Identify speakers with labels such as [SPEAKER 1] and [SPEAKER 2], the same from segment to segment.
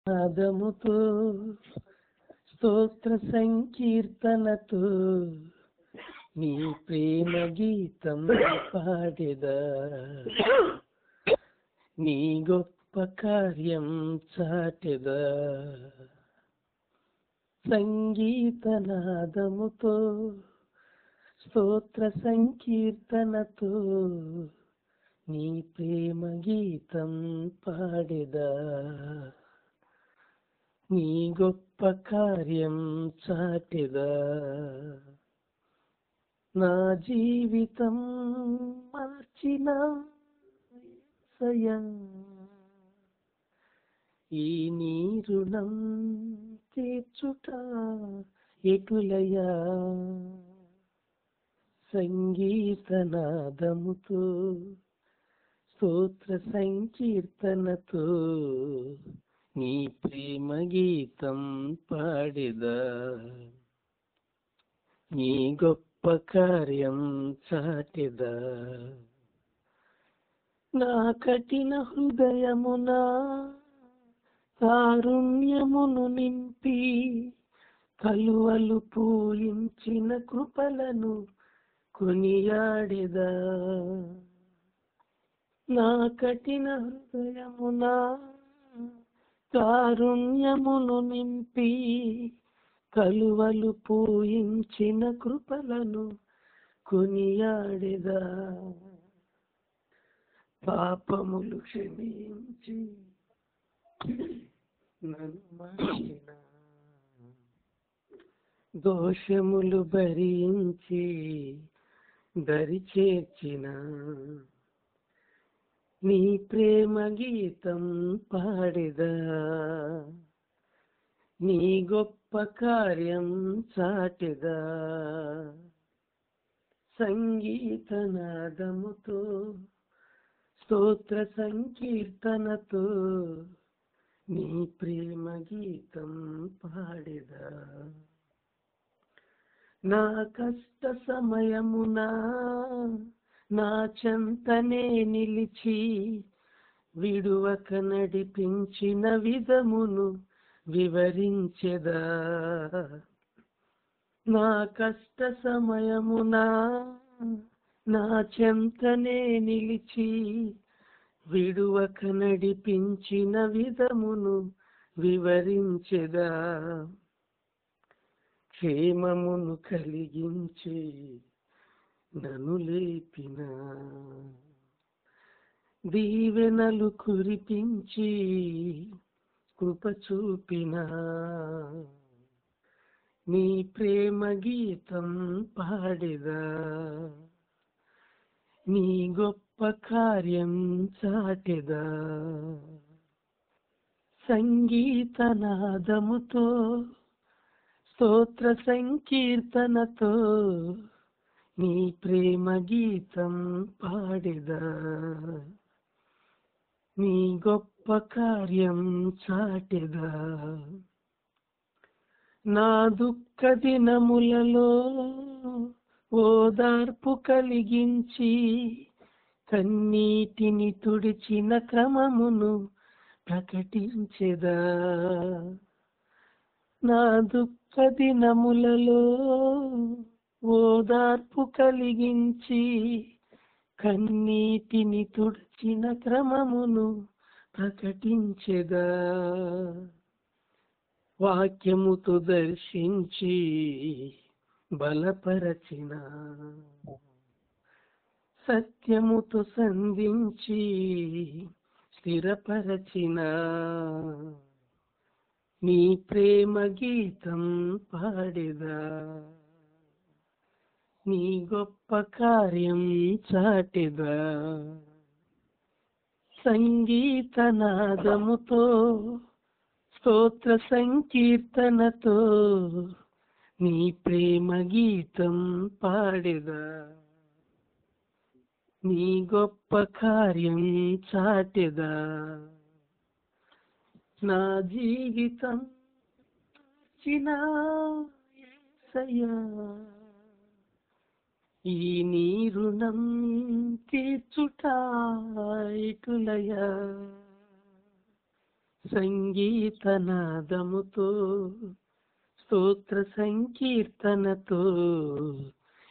[SPEAKER 1] నాదముతో స్తోత్ర సంకీర్తనతో నీ ప్రేమ గీతం పాడెదా, నీ గొప్ప కార్యం చాటెదా. సంగీతనాదముతో స్తోత్ర సంకీర్తనతో నీ ప్రేమ గీతం పాడెదా, నీ గొప్ప కార్యం చాటెదా. నా జీవితం మార్చిన యేసయ్యా, ఈ నీ రుణం తీర్చుట ఎటులయా. సంగీతనాదముతో స్తోత్ర సంకీర్తనతో నీ ప్రేమ గీతం పాడెదా, నీ గొప్ప కార్యం చాటెదా. నా కఠిన హృదయమునా కారుణ్యమును నింపి కలువలు పూయించిన కృపలను కొనియాడెదా. నా కఠిన హృదయమునా కారుణ్యమును నింపి కలువలు పూయించిన కృపలను కొనియాడెదా. పాపములు క్షమించి నన్ను మార్చిన, దోషములు భరించి దరి చేర్చిన నీ ప్రేమ గీతం పాడెదా, నీ గొప్ప కార్యం చాటెదా. సంగీతనాదముతో స్తోత్ర సంకీర్తనతో నీ ప్రేమ గీతం పాడెదా. నా కష్ట సమయమునా నా చెంతనే నిలిచి విడువక నడిపించిన విధమును వివరించెదా. నా కష్ట సమయమునా నా చెంతనే నిలిచి విడువక నడిపించిన విధమును వివరించెదా. క్షేమమును కలిగించి నన్ను లేపిన, దీవెనలు కురిపించి కృప చూపిన నీ ప్రేమ గీతం పాడెదా, నీ గొప్ప కార్యం చాటెదా. సంగీతనాదముతో స్తోత్ర సంకీర్తనతో నీ ప్రేమ గీతం పాడెదా, నీ గొప్ప కార్యం చాటెదా. నా దుఃఖ దినములలో ఓదార్పు కలిగించి కన్నీటిని తుడిచిన క్రమమును ప్రకటించెదా. నా దుఃఖ దినములలో ఓదార్పు కలిగించి కన్నీటిని తుడిచిన క్రమమును ప్రకటించెదా. వాక్యముతో దర్శించి బలపరచిన, సత్యముతో సంధించి స్థిరపరచిన నీ ప్రేమ గీతం పాడెదా, నీ గొప్ప కార్యం చాటెదా. సంగీతనాదముతో స్తోత్ర సంకీర్తనతో నీ ప్రేమ గీతం పాడెదా, నీ గొప్ప కార్యం చాటెదా. నా జీవితం మార్చిన యేసయ్యా, ఈ నీ రుణం తీర్చుట ఎటులయా. సంగీతనాదముతో స్తోత్ర సంకీర్తనతో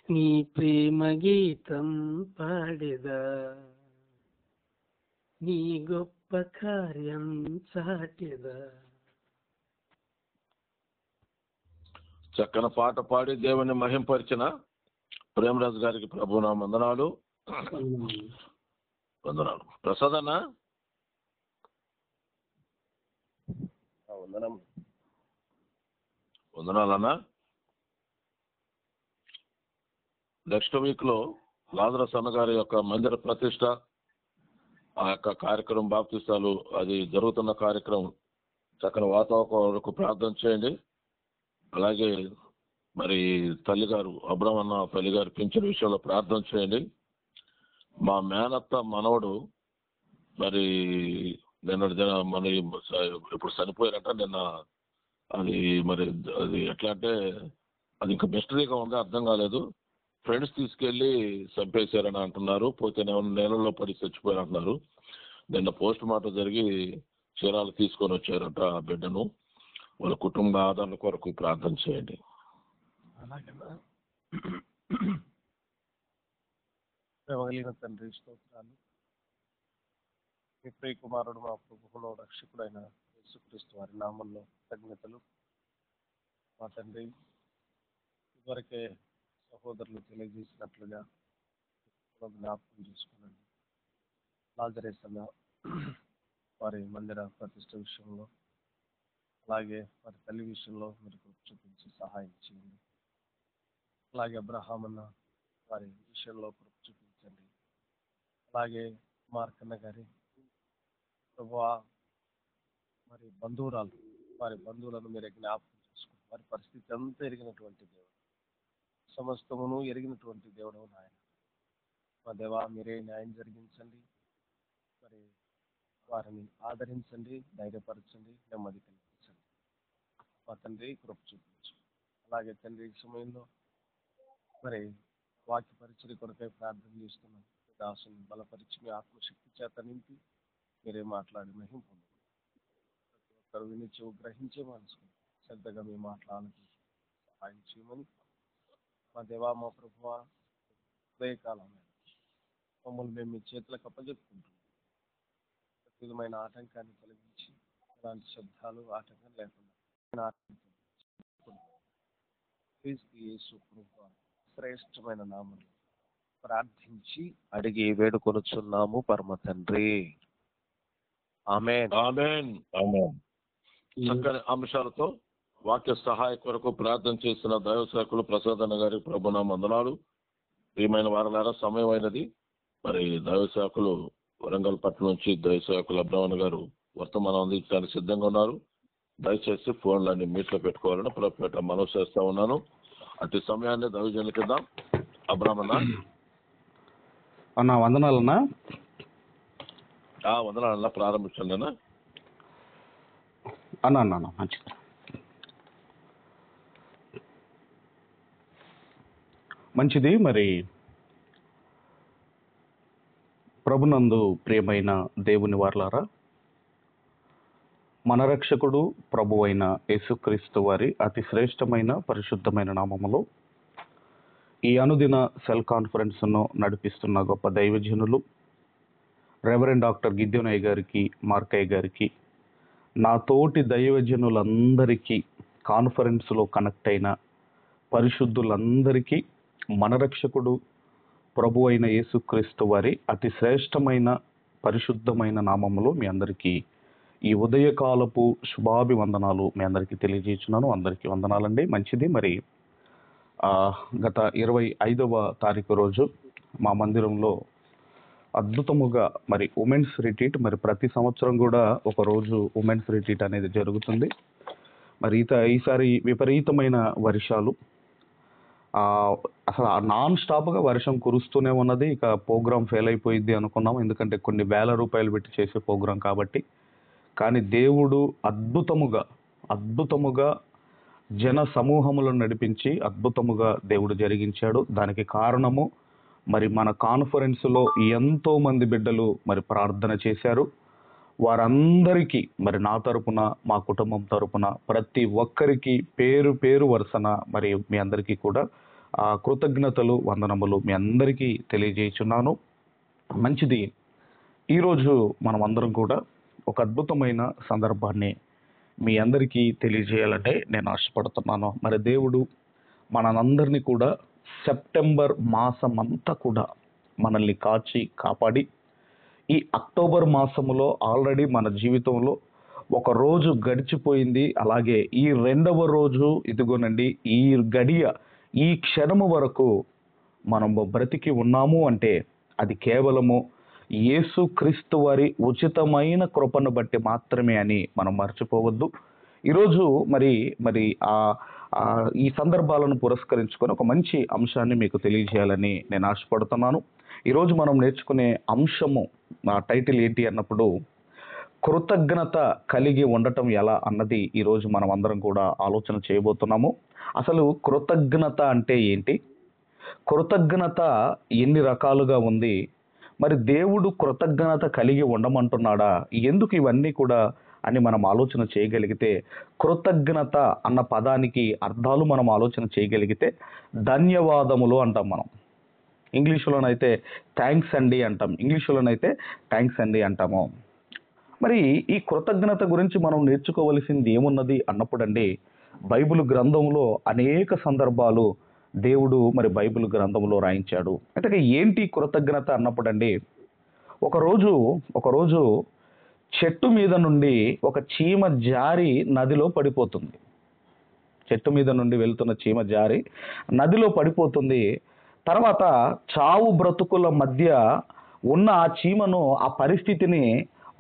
[SPEAKER 1] నీ ప్రేమ గీతం పాడెదా, నీ గొప్ప కార్యం చాటెదా.
[SPEAKER 2] చక్కని పాట పాడి దేవుని మహింపరిచిన ప్రేమరాజు గారికి ప్రభు నా వందనాలు. ప్రసాద్ అన్న వందనాలన్నా. నెక్స్ట్ వీక్ లో లాజరస్ అన్న గారి యొక్క మందిర ప్రతిష్ట, ఆ యొక్క కార్యక్రమం బాప్తిస్తాలు అది జరుగుతున్న కార్యక్రమం చక్కని వాతావరణకు ప్రార్థన చేయండి. అలాగే మరి తల్లిగారు అబ్రహం అన్న తల్లిగారు పింఛన్ విషయంలో ప్రార్థన చేయండి. మా మేనత్త మనవడు మరి నిన్న మన ఇప్పుడు చనిపోయారట నిన్న. అది మరి అది ఎట్లా అంటే అది ఇంకా మిస్టరీగా ఉంది, అర్థం కాలేదు. ఫ్రెండ్స్ తీసుకెళ్లి చంపేశారని అంటున్నారు, పోతే నేలలో పడి చచ్చిపోయారు అంటున్నారు. నిన్న పోస్ట్ మార్టం జరిగి చీరాలు తీసుకొని వచ్చారట ఆ బిడ్డను. వాళ్ళ కుటుంబ ఆదరణ కొరకు ప్రార్థన చేయండి.
[SPEAKER 3] ప్రేమగలిగిన తండ్రి, స్తోత్రాలు. మీ ప్రియ కుమారుడు మా ప్రభువును రక్షకుడైన యేసుక్రీస్తు వారి నామంలో కృతజ్ఞతలు. మా తండ్రి, ఇదివరకే సహోదరులు తెలియజేసినట్లుగా జ్ఞాపకం చేసుకున్నాను. లాజరస్ అన్న వారి మందిర ప్రతిష్ట విషయంలో, అలాగే వారి తల్లి విషయంలో మీరు చూపించి సహాయం చేయండి. అలాగే అబ్రహాం అన్న వారి విషయంలో చూపించండి. అలాగే మార్కన్న గారి ప్రభువా మరి బంధువురాలు, వారి బంధువులను మీరే జ్ఞాపకం చేసుకోండి. వారి పరిస్థితి అంతా ఎరిగినటువంటి దేవుడు, సమస్తమును ఎరిగినటువంటి దేవుడు నాయన. మా దేవా, మీరే న్యాయం జరిగించండి. మరి వారిని ఆదరించండి, ధైర్యపరచండి, నెమ్మది కలిగించండి. మా తండ్రి కృప చూపించు. అలాగే తండ్రి, ఈ సమయంలో మరి వాక్య పరిచర్య కొరకై ప్రార్థన చేస్తున్నాం. దాసుని బలపరిచి మీ ఆత్మశక్తి చేత నింపి మీరే మాట్లాడి మహిమ పొందండి. ప్రతి ఒక్కరు విని చెవు గ్రహించే మనసుకుని శ్రద్ధగా మీ మాట్లాడాలని సహాయం చేయమని మా దేవా, మా ప్రభువా, ఉదయకాలం మమ్మల్ని మేము మీ చేతులకు అప్పచెప్పుకుంటున్నాం. ప్రతి విధమైన ఆటంకాన్ని తొలగించి అలాంటి శబ్దాలు ఆటంకం లేకుండా శ్రేష్టమైన నామములో ప్రార్థించి అడిగి వేడుకొనుచున్నాము పరమ తండ్రి. ఆమేన్.
[SPEAKER 2] ఆమేన్. ఆమేన్. చక్కని అంశాలతో వాక్య సహాయ కొరకు ప్రార్థన చేసిన దైవ సేవకులు ప్రసాద్ అన్న గారి ప్రభునా వందనాలు. ప్రియమైన వారలారా, సమయం అయినది. మరి దైవ సేవకులు వరంగల్ పట్టణం నుంచి దైవ సేవకులు అబ్రహ్మణ్ గారు వర్తమానం అందించడానికి సిద్ధంగా ఉన్నారు. దయచేసి ఫోన్లన్నీ మీట్లో పెట్టుకోవాలని ప్రభుపేట మనవి చేస్తా ఉన్నాను. అతి సమయాన్ని దైవజనులకి ఇద్దాం. అబ్రహ్మణ
[SPEAKER 4] అన్న వందనాలన్నా.
[SPEAKER 2] వందనాలన్నా, ప్రారంభించండి అన్న.
[SPEAKER 4] అన్న మంచిది. మంచిది. మరి ప్రభునందు ప్రియమైన దేవుని వారలారా, మన రక్షకుడు ప్రభు అయిన యేసుక్రీస్తు వారి అతి శ్రేష్టమైన పరిశుద్ధమైన నామములో ఈ అనుదిన సెల్ కాన్ఫరెన్స్ను నడిపిస్తున్న గొప్ప దైవజనులు రెవరెండ్ డాక్టర్ గిద్యోనయ్య గారికి, మార్కయ్య గారికి, నా తోటి దైవజనులందరికీ, కాన్ఫరెన్స్లో కనెక్ట్ అయిన పరిశుద్ధులందరికీ మన రక్షకుడు ప్రభు అయిన యేసుక్రీస్తు వారి అతి శ్రేష్టమైన పరిశుద్ధమైన నామములో మీ అందరికీ ఈ ఉదయకాలపు శుభాభివందనాలు మీ అందరికీ తెలియజేస్తున్నాను. అందరికీ వందనాలండి. మంచిది. మరి గత 25వ తారీఖు రోజు మా మందిరంలో అద్భుతముగా మరి ఉమెన్స్ రిట్రీట్, మరి ప్రతి సంవత్సరం కూడా ఒక రోజు ఉమెన్స్ రిట్రీట్ అనేది జరుగుతుంది. మరి ఈసారి విపరీతమైన వర్షాలు, అసలు నాన్ స్టాప్గా వర్షం కురుస్తూనే ఉన్నది. ఇక ప్రోగ్రామ్ ఫెయిల్ అయిపోయింది అనుకున్నాము, ఎందుకంటే కొన్ని వేల రూపాయలు పెట్టి చేసే ప్రోగ్రాం కాబట్టి. కానీ దేవుడు అద్భుతముగా జన సమూహములను నడిపించి అద్భుతముగా దేవుడు జరిగించాడు. దానికి కారణము మరి మన కాన్ఫరెన్స్లో ఎంతో మంది బిడ్డలు మరి ప్రార్థన చేశారు. వారందరికీ మరి నా తరపున, మా కుటుంబం తరపున ప్రతి ఒక్కరికి పేరు పేరు వరుసన మరి మీ అందరికీ కూడా కృతజ్ఞతలు, వందనములు మీ అందరికీ తెలియజేస్తున్నాను. మంచిది. ఈరోజు మనం అందరం కూడా ఒక అద్భుతమైన సందర్భాన్ని మీ అందరికీ తెలియజేయాలంటే నేను ఆశపడుతున్నాను. మరి దేవుడు మనందరినీ కూడా సెప్టెంబర్ మాసం అంతా కూడా మనల్ని కాచి కాపాడి ఈ అక్టోబర్ మాసములో ఆల్రెడీ మన జీవితంలో ఒక రోజు గడిచిపోయింది. అలాగే ఈ రెండవ రోజు ఇదిగోనండి, ఈ గడియ, ఈ క్షణము వరకు మనము బ్రతికి ఉన్నాము అంటే అది కేవలము యేసుక్రీస్తు వారి ఉచితమైన కృపను బట్టి మాత్రమే అని మనం మర్చిపోవద్దు. ఈరోజు మరి ఈ సందర్భాలను పురస్కరించుకొని ఒక మంచి అంశాన్ని మీకు తెలియజేయాలని నేను ఆశపడుతున్నాను. ఈరోజు మనం నేర్చుకునే అంశము టైటిల్ ఏంటి అన్నప్పుడు, కృతజ్ఞత కలిగి ఉండటం ఎలా అన్నది ఈరోజు మనం అందరం కూడా ఆలోచన చేయబోతున్నాము. అసలు కృతజ్ఞత అంటే ఏంటి? కృతజ్ఞత ఎన్ని రకాలుగా ఉంది? మరి దేవుడు కృతజ్ఞత కలిగి ఉండమంటున్నాడా? ఎందుకు ఇవన్నీ కూడా అని మనం ఆలోచన చేయగలిగితే, కృతజ్ఞత అన్న పదానికి అర్థాలు మనం ఆలోచన చేయగలిగితే, ధన్యవాదములు అంటాం మనం. ఇంగ్లీషులోనైతే థ్యాంక్స్ అండి అంటాం, ఇంగ్లీషులోనైతే థ్యాంక్స్ అండి అంటాము. మరి ఈ కృతజ్ఞత గురించి మనం నేర్చుకోవలసింది ఏమున్నది అన్నప్పుడండి, బైబిల్ గ్రంథంలో అనేక సందర్భాలు దేవుడు మరి బైబిల్ గ్రంథంలో రాయించాడు. అంటే ఏంటి కృతజ్ఞత అన్నప్పుడండి, ఒకరోజు చెట్టు మీద నుండి ఒక చీమ జారి నదిలో పడిపోతుంది. చెట్టు మీద నుండి వెళ్తున్న చీమ జారి నదిలో పడిపోతుంది. తర్వాత చావు బ్రతుకుల మధ్య ఉన్న ఆ చీమను, ఆ పరిస్థితిని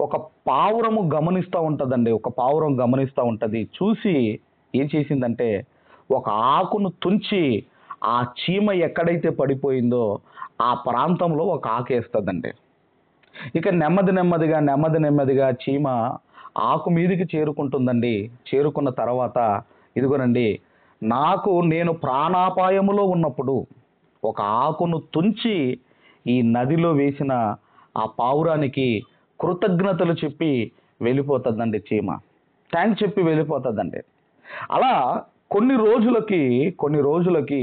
[SPEAKER 4] ఒక పావురము గమనిస్తూ ఉంటుందండి. ఒక పావురం గమనిస్తూ ఉంటుంది. చూసి ఏం చేసిందంటే, ఒక ఆకును తుంచి ఆ చీమ ఎక్కడైతే పడిపోయిందో ఆ ప్రాంతంలో ఒక ఆకేస్తుందండి. ఇక నెమ్మది నెమ్మదిగా చీమ ఆకు మీదకి చేరుకుంటుందండి. చేరుకున్న తర్వాత ఇదిగోనండి, నేను ప్రాణాపాయములో ఉన్నప్పుడు ఒక ఆకును తుంచి ఈ నదిలో వేసిన ఆ పావురానికి కృతజ్ఞతలు చెప్పి వెళ్ళిపోతుందండి చీమ. థ్యాంక్స్ చెప్పి వెళ్ళిపోతుందండి. అలా కొన్ని రోజులకి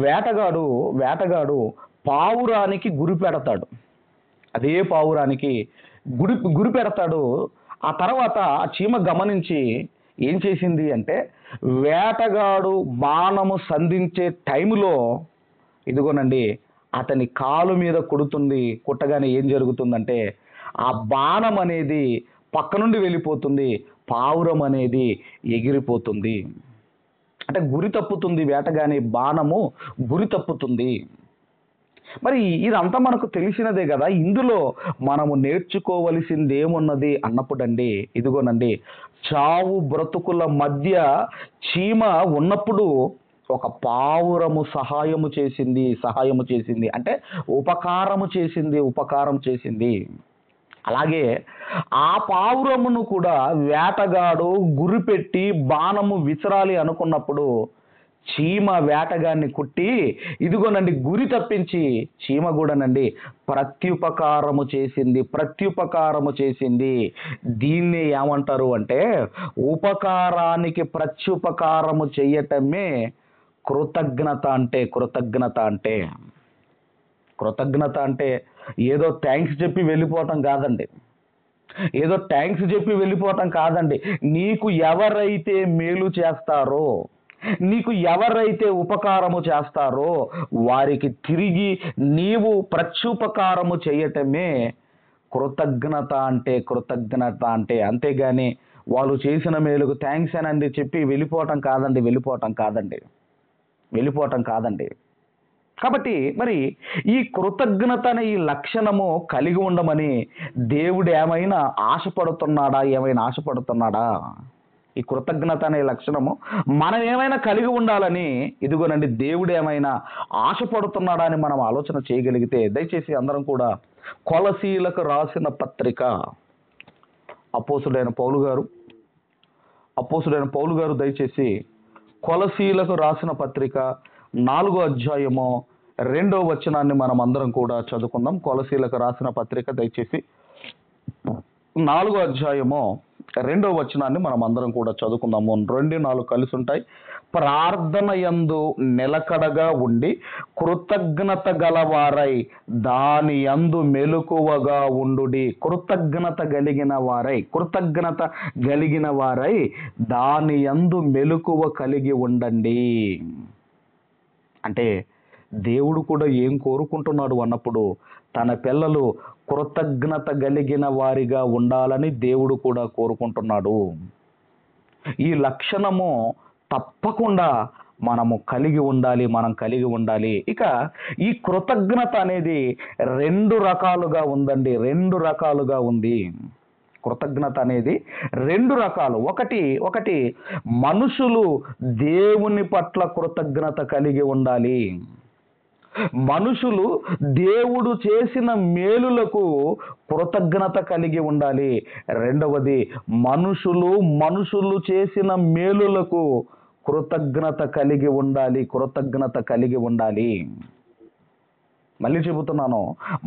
[SPEAKER 4] వేటగాడు పావురానికి గురి పెడతాడు. అదే పావురానికి గురి పెడతాడు. ఆ తర్వాత ఆ చీమ గమనించి ఏం చేసింది అంటే, వేటగాడు బాణము సంధించే టైంలో ఇదిగోనండి అతని కాలు మీద కుట్టగానే ఏం జరుగుతుందంటే, ఆ బాణం అనేది పక్క నుండి వెళ్ళిపోతుంది, పావురం అనేది ఎగిరిపోతుంది. అంటే గురి తప్పుతుంది, వేటగాని బాణము గురి తప్పుతుంది. మరి ఇదంతా మనకు తెలిసినదే కదా. ఇందులో మనము నేర్చుకోవలసింది ఏమున్నది అన్నప్పుడండి, ఇదిగోనండి, చావు బ్రతుకుల మధ్య చీమ ఉన్నప్పుడు ఒక పావురము సహాయము చేసింది అంటే ఉపకారం చేసింది. అలాగే ఆ పావురమును కూడా వేటగాడు గురిపెట్టి బాణము విసరాలి అనుకున్నప్పుడు చీమ వేటగాన్ని కుట్టి ఇదిగోనండి గురి తప్పించి చీమ కూడానండి ప్రత్యుపకారము చేసింది. దీన్ని ఏమంటారు అంటే, ఉపకారానికి ప్రత్యుపకారము చేయటమే కృతజ్ఞత అంటే ఏదో థ్యాంక్స్ చెప్పి వెళ్ళిపోవటం కాదండి. నీకు ఎవరైతే మేలు చేస్తారో, నీకు ఎవరైతే ఉపకారము చేస్తారో వారికి తిరిగి నీవు ప్రత్యుపకారము చేయటమే కృతజ్ఞత అంటే. అంతేగాని వాళ్ళు చేసిన మేలుకు థ్యాంక్స్ అనండి చెప్పి వెళ్ళిపోవటం కాదండి. కాబట్టి మరి ఈ కృతజ్ఞత అనే ఈ లక్షణము కలిగి ఉండమని దేవుడు ఏమైనా ఆశపడుతున్నాడా? ఈ కృతజ్ఞత అనే లక్షణము మనం ఏమైనా కలిగి ఉండాలని ఇదిగోనండి దేవుడు ఏమైనా ఆశపడుతున్నాడా అని మనం ఆలోచన చేయగలిగితే, దయచేసి అందరం కూడా కొలసీలకు రాసిన పత్రిక, అపోస్తుడైన పౌలు గారు దయచేసి కొలసీలకు రాసిన పత్రిక 4వ అధ్యాయము 2వ వచనాన్ని మనం అందరం కూడా చదువుకుందాం. కొలసీలకు రాసిన పత్రిక దయచేసి 4వ అధ్యాయము 2వ వచనాన్ని మనం అందరం కూడా చదువుకుందాము. 2-4 కలిసి ఉంటాయి. ప్రార్థన యందు నిలకడగా ఉండి కృతజ్ఞత గలవారై దాని యందు మెలకువగా ఉండుడి. కృతజ్ఞత కలిగిన వారై దాని యందు మెలకువ కలిగి ఉండండి. అంటే దేవుడు కూడా ఏం కోరుకుంటున్నాడు అన్నప్పుడు తన పిల్లలు కృతజ్ఞత కలిగిన వారిగా ఉండాలని దేవుడు కూడా కోరుకుంటున్నాడు. ఈ లక్షణము తప్పకుండా మనం కలిగి ఉండాలి. ఇక ఈ కృతజ్ఞత అనేది 2 రకాలుగా ఉందండి. 2 రకాలుగా ఉంది. కృతజ్ఞత అనేది 2 రకాలు. ఒకటి మనుషులు దేవుని పట్ల కృతజ్ఞత కలిగి ఉండాలి. మనుషులు దేవుడు చేసిన మేలులకు కృతజ్ఞత కలిగి ఉండాలి. రెండవది మనుషులు చేసిన మేలులకు కృతజ్ఞత కలిగి ఉండాలి. మళ్ళీ చెబుతున్నాను,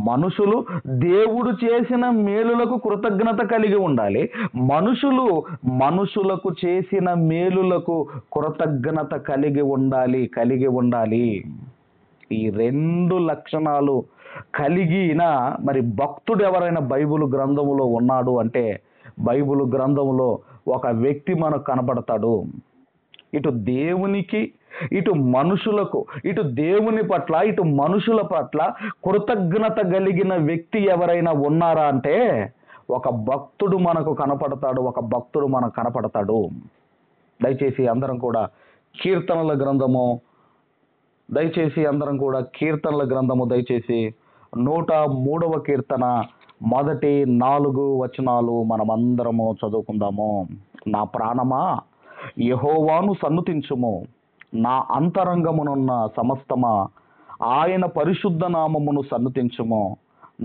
[SPEAKER 4] మనుషులు దేవుడు చేసిన మేలులకు కృతజ్ఞత కలిగి ఉండాలి. మనుషులకు చేసిన మేలులకు కృతజ్ఞత కలిగి ఉండాలి. ఈ 2 లక్షణాలు కలిగిన మరి భక్తుడు ఎవరైనా బైబిల్ గ్రంథములో ఉన్నాడు అంటే బైబిల్ గ్రంథములో ఒక వ్యక్తి మనకు కనబడతాడు. ఇటు దేవునికి, ఇటు మనుషులకు, ఇటు దేవుని పట్ల, ఇటు మనుషుల పట్ల కృతజ్ఞత కలిగిన వ్యక్తి ఎవరైనా ఉన్నారా అంటే ఒక భక్తుడు మనకు కనపడతాడు. దయచేసి అందరం కూడా కీర్తనల గ్రంథము దయచేసి 103వ కీర్తన మొదటి 4 వచనాలు మనమందరము చదువుకుందాము. నా ప్రాణమా యెహోవాను సన్నుతించుము, నా అంతరంగమునున్న సమస్తమా ఆయన పరిశుద్ధ నామమును సన్నుతించుము.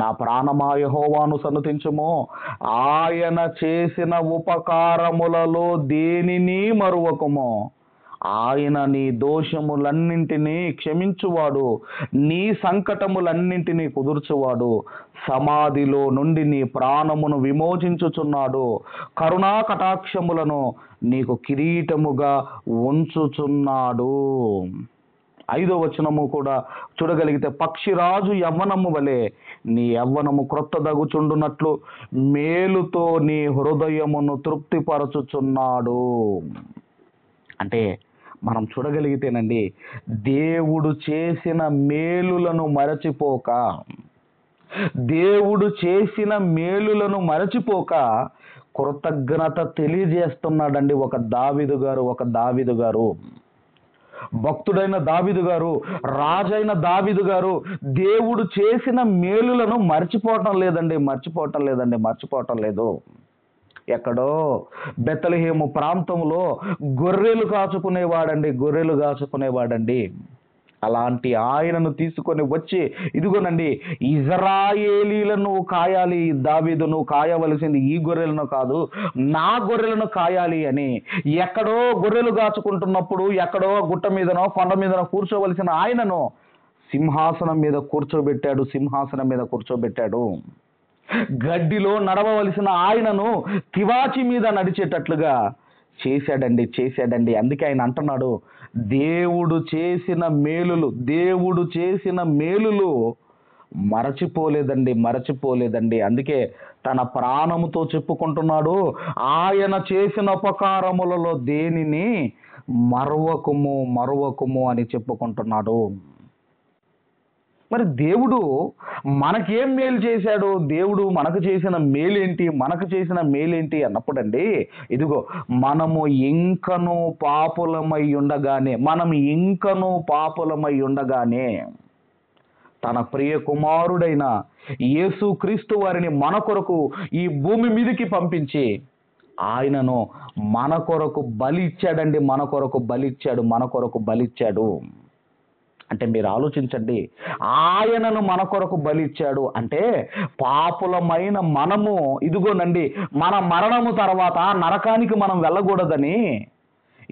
[SPEAKER 4] నా ప్రాణమా యెహోవాను సన్నుతించుము, ఆయన చేసిన ఉపకారములలో దేనిని మరువకుము. ఆయన నీ దోషములన్నింటినీ క్షమించువాడు, నీ సంకటములన్నింటినీ కుదుర్చువాడు. సమాధిలో నుండి నీ ప్రాణమును విమోచించుచున్నాడు, కరుణా కటాక్షములను నీకు కిరీటముగా ఉంచుచున్నాడు. 5వ వచనము కూడా చూడగలిగితే, పక్షిరాజు యవ్వనము వలె నీ యవ్వనము క్రొత్తదగుచుండునట్లు మేలుతో నీ హృదయమును తృప్తిపరచుచున్నాడు. అంటే మనం చూడగలిగితేనండి, దేవుడు చేసిన మేలులను మరచిపోక కృతజ్ఞత తెలియజేస్తున్నాడండి ఒక దావీదు గారు. భక్తుడైన దావీదు గారు, రాజైన దావీదు గారు దేవుడు చేసిన మేలులను మర్చిపోవటం లేదు. ఎక్కడో బెత్లెహేము ప్రాంతంలో గొర్రెలు కాచుకునేవాడండి. అలాంటి ఆయనను తీసుకొని వచ్చి, ఇదిగోనండి ఇజ్రాయేలీలను కాయాలి దావీదు, నువ్వు కాయవలసింది ఈ గొర్రెలను కాదు, నా గొర్రెలను కాయాలి అని ఎక్కడో గొర్రెలు కాచుకుంటున్నప్పుడు ఎక్కడో గుట్ట మీదనో కొండ మీదనో కూర్చోవలసిన ఆయనను సింహాసనం మీద కూర్చోబెట్టాడు. గడ్డిలో నడవవలసిన ఆయనను తివాచి మీద నడిచేటట్లుగా చేశాడండి. అందుకే ఆయన అంటున్నాడు, దేవుడు చేసిన మేలులు మరచిపోలేదండి. అందుకే తన ప్రాణముతో చెప్పుకుంటున్నాడు, ఆయన చేసిన ఉపకారములలో దేనిని మరువకుము అని చెప్పుకుంటున్నాడు. మరి దేవుడు మనకేం మేలు చేశాడు, దేవుడు మనకు చేసిన మేలేంటి అన్నప్పుడండి, ఇదిగో మనము ఇంకను పాపులమై ఉండగానే తన ప్రియ కుమారుడైన యేసుక్రీస్తు వారిని మన కొరకు ఈ భూమి మీదకి పంపించి ఆయనను మన కొరకు బలిచ్చాడు. అంటే మీరు ఆలోచించండి, ఆయనను మన కొరకు బలిచ్చాడు అంటే పాపులమైన మనము, ఇదిగోనండి మన మరణము తర్వాత నరకానికి మనం వెళ్ళకూడదని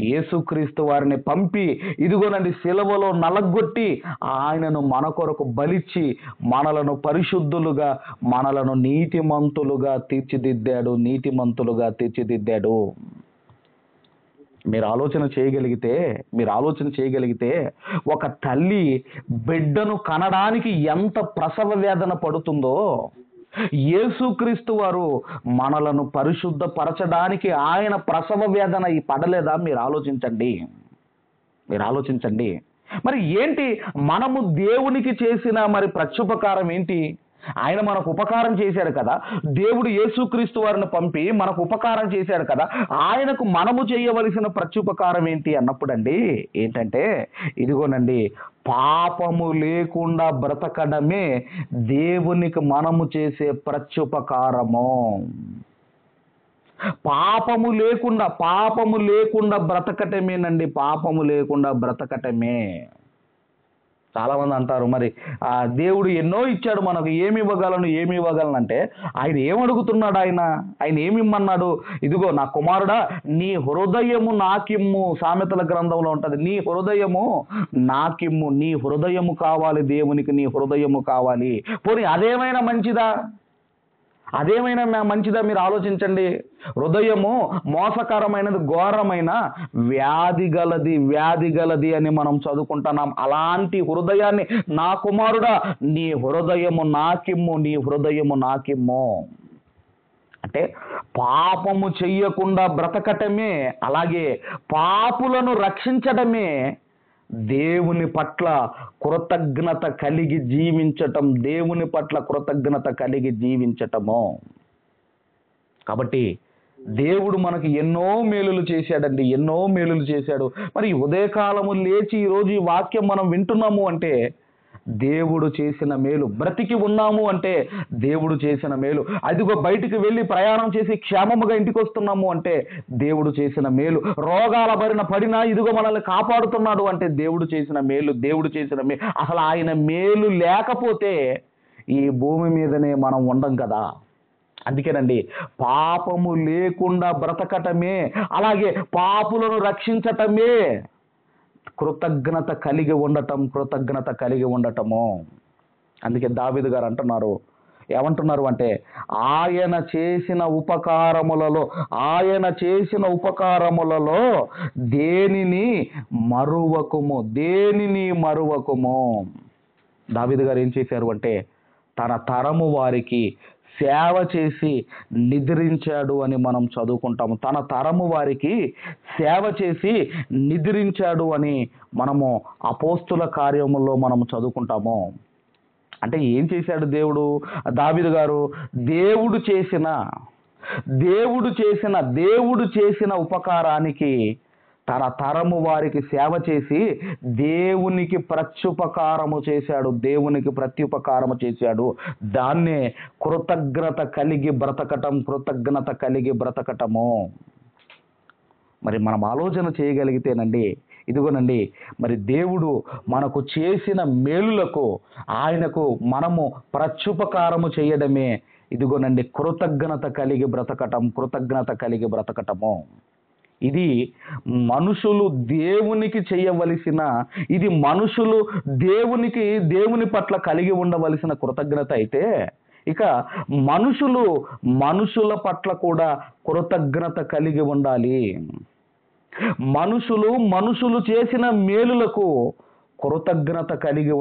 [SPEAKER 4] యేసుక్రీస్తు వారిని పంపి ఇదిగోనండి సిలువలో నలగొట్టి ఆయనను మన కొరకు బలిచ్చి మనలను పరిశుద్ధులుగా మనలను నీతిమంతులుగా తీర్చిదిద్దాడు. మీరు ఆలోచన చేయగలిగితే ఒక తల్లి బిడ్డను కనడానికి ఎంత ప్రసవ వేదన పడుతుందో, యేసుక్రీస్తు వారు మనలను పరిశుద్ధపరచడానికి ఆయన ప్రసవ వేదన పడలేదా? మీరు ఆలోచించండి. మరి ఏంటి మనము దేవునికి చేసిన మరి ప్రత్యుపకారం ఏంటి? ఆయన మనకు ఉపకారం చేశాడు కదా, దేవుడు యేసుక్రీస్తు వారిని పంపి మనకు ఉపకారం చేశాడు కదా, ఆయనకు మనము చేయవలసిన ప్రత్యుపకారం ఏంటి అన్నప్పుడండి ఏంటంటే ఇదిగోనండి, పాపము లేకుండా బ్రతకడమే దేవునికి మనము చేసే ప్రత్యుపకారము. పాపము లేకుండా బ్రతకటమేనండి, పాపము లేకుండా బ్రతకటమే. చాలా మంది అంటారు, మరి దేవుడు ఎన్నో ఇచ్చాడు మనకు, ఏమి ఇవ్వగలను అంటే ఆయన ఏమడుగుతున్నాడు? ఆయన ఏమిమ్మన్నాడు? ఇదిగో నా కుమారుడా, నీ హృదయము నాకిమ్ము. సామెతల గ్రంథంలో ఉంటది, నీ హృదయము నాకిమ్ము. నీ హృదయము కావాలి దేవునికి, నీ హృదయము కావాలి. పోనీ అదేమైనా మంచిదా? మీరు ఆలోచించండి. హృదయము మోసకరమైనది, ఘోరమైన వ్యాధి గలది అని మనం చదువుకుంటున్నాం. అలాంటి హృదయాన్ని నా కుమారుడా నీ హృదయము నాకిమ్ము అంటే పాపము చెయ్యకుండా బ్రతకటమే, అలాగే పాపులను రక్షించడమే దేవుని పట్ల కృతజ్ఞత కలిగి జీవించటము. కాబట్టి దేవుడు మనకి ఎన్నో మేలులు చేశాడు. మరి ఉదయకాలము లేచి ఈరోజు ఈ వాక్యం మనం వింటున్నాము అంటే దేవుడు చేసిన మేలు. బ్రతికి ఉన్నాము అంటే దేవుడు చేసిన మేలు. అదిగో బయటికి వెళ్ళి ప్రయాణం చేసి క్షేమముగా ఇంటికి వస్తున్నాము అంటే దేవుడు చేసిన మేలు. రోగాల బారిన పడినా ఇదిగో మనల్ని కాపాడుతున్నాడు అంటే దేవుడు చేసిన మేలు. అసలు ఆయన మేలు లేకపోతే ఈ భూమి మీదనే మనం ఉండం కదా. అందుకేనండి, పాపము లేకుండా బ్రతకటమే, అలాగే పాపులను రక్షించటమే కృతజ్ఞత కలిగి ఉండటము. అందుకే దావీదు గారు ఏమంటున్నారు అంటే, ఆయన చేసిన ఉపకారములలో దేనిని మరువకుము. దావీదు గారు ఏం చేశారు అంటే, తన తరము వారికి సేవ చేసి నిద్రించాడు అని మనం చదువుకుంటాము. తన తరము వారికి సేవ చేసి నిద్రించాడు అని మనము అపోస్తుల కార్యముల్లో మనము చదువుకుంటాము. అంటే ఏం చేశాడు దావీదు గారు? దేవుడు చేసిన ఉపకారానికి తన తరము వారికి సేవ చేసి దేవునికి ప్రత్యుపకారము చేశాడు. దాన్నే కృతజ్ఞత కలిగి బ్రతకటము. మరి మనం ఆలోచన చేయగలిగితేనండి, ఇదిగోనండి, మరి దేవుడు మనకు చేసిన మేలులకు ఆయనకు మనము ప్రత్యుపకారము చేయడమే ఇదిగోనండి కృతజ్ఞత కలిగి బ్రతకటము. ఇది మనుషులు దేవునికి చేయవలసిన, ఇది మనుషులు దేవుని పట్ల కలిగి ఉండవలసిన కృతజ్ఞత అయితే, ఇక మనుషుల పట్ల కూడా కృతజ్ఞత కలిగి ఉండాలి. మనుషులు చేసిన మేలులకు కృతజ్ఞత కలిగి